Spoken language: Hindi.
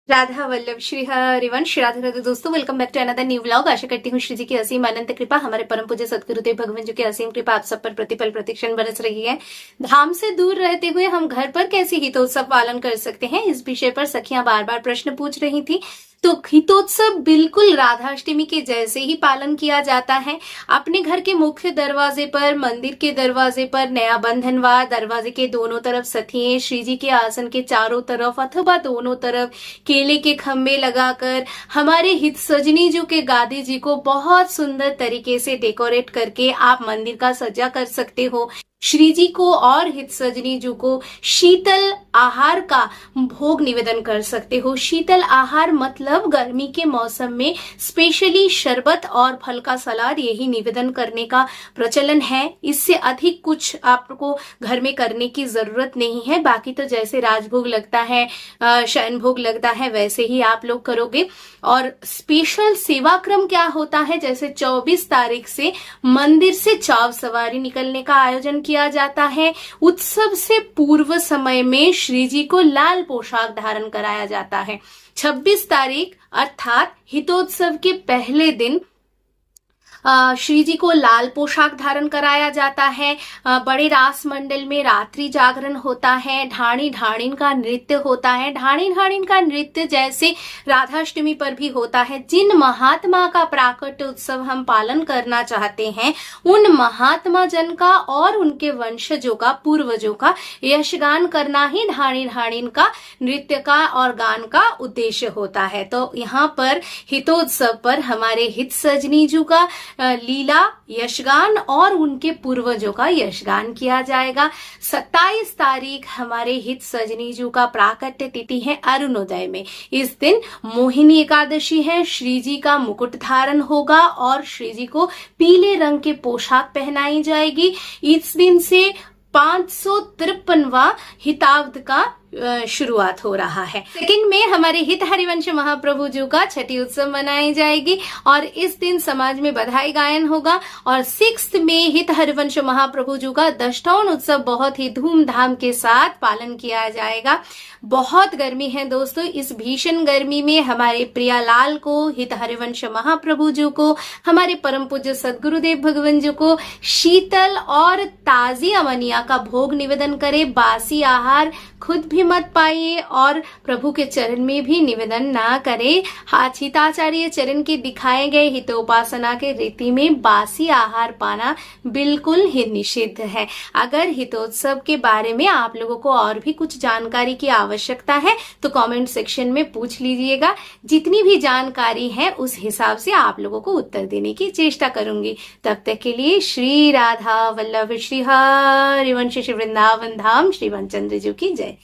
राधा वल्लभ श्री हरिवंश। राधे राधे दोस्तों, welcome back to another new vlog. आशा करती हूँ श्री जी की असीम अनंत कृपा, हमारे परम पूज्य सदगुरुदेव भगवान जी की असीम कृपा आप सब पर प्रतिपल प्रतिक्षण बरस रही है। धाम से दूर रहते हुए हम घर पर कैसे हितोत्सव पालन कर सकते हैं, इस विषय पर सखियां बार बार प्रश्न पूछ रही थी। तो हितोत्सव बिल्कुल राधाष्टमी के जैसे ही पालन किया जाता है। अपने घर के मुख्य दरवाजे पर, मंदिर के दरवाजे पर नया बंधनवार, दरवाजे के दोनों तरफ सथिये, श्री जी के आसन के चारों तरफ अथवा दोनों तरफ केले के खम्भे लगाकर हमारे हित सजनी जी के गादी जी को बहुत सुंदर तरीके से डेकोरेट करके आप मंदिर का सज्जा कर सकते हो। श्री जी को और हित सजनी जी को शीतल आहार का भोग निवेदन कर सकते हो। शीतल आहार मतलब गर्मी के मौसम में स्पेशली शरबत और फल का सलाद, यही निवेदन करने का प्रचलन है। इससे अधिक कुछ आपको घर में करने की जरूरत नहीं है। बाकी तो जैसे राजभोग लगता है, शयन भोग लगता है, वैसे ही आप लोग करोगे। और स्पेशल सेवा क्रम क्या होता है, जैसे 24 तारीख से मंदिर से चाव सवारी निकलने का आयोजन किया जाता है। उत्सव से पूर्व समय में श्री जी को लाल पोशाक धारण कराया जाता है। 26 तारीख अर्थात हितोत्सव के पहले दिन श्री जी को लाल पोशाक धारण कराया जाता है। बड़े रास मंडल में रात्रि जागरण होता है। ढाणी ढाणिन का नृत्य होता है। ढाणी ढाणिन का नृत्य जैसे राधाष्टमी पर भी होता है। जिन महात्मा का प्राकट्य उत्सव हम पालन करना चाहते हैं, उन महात्मा जन का और उनके वंशजों का, पूर्वजों का यशगान करना ही ढाणी ढाणिन का नृत्य का और गान का उद्देश्य होता है। तो यहाँ पर हितोत्सव पर हमारे हित सजनी जी का लीला यशगान और उनके पूर्वजों का यशगान किया जाएगा। 27 तारीख हमारे हित सजनी जी का प्राकट्य तिथि है अरुणोदय में। इस दिन मोहिनी एकादशी है। श्री जी का मुकुट धारण होगा और श्री जी को पीले रंग के पोशाक पहनाई जाएगी। इस दिन से 553वां हिताब्द का शुरुआत हो रहा है। सेकंड में हमारे हित हरिवंश महाप्रभु जी का छठी उत्सव मनाई जाएगी और इस दिन समाज में बधाई गायन होगा। और 6 में हित हरिवंश महाप्रभु जी का दष्टौन उत्सव बहुत ही धूमधाम के साथ पालन किया जाएगा। बहुत गर्मी है दोस्तों, इस भीषण गर्मी में हमारे प्रियालाल को, हित हरिवंश महाप्रभु जी को, हमारे परम पूज्य सदगुरुदेव भगवान जी को शीतल और ताजी अमनिया का भोग निवेदन करे। बासी आहार खुद भी मत पाइए और प्रभु के चरण में भी निवेदन ना करे। हिताचार्य चरण के दिखाए गए हितोपासना के रीति में बासी आहार पाना बिल्कुल ही निषिद्ध है। अगर हितोत्सव के बारे में आप लोगों को और भी कुछ जानकारी की आवश्यकता है तो कमेंट सेक्शन में पूछ लीजिएगा। जितनी भी जानकारी है उस हिसाब से आप लोगों को उत्तर देने की चेष्टा करूंगी। तब तक के लिए श्री राधा वल्लभ श्री हरिवंश श्री वृंदावन धाम श्री वनचंद्र जी की जय।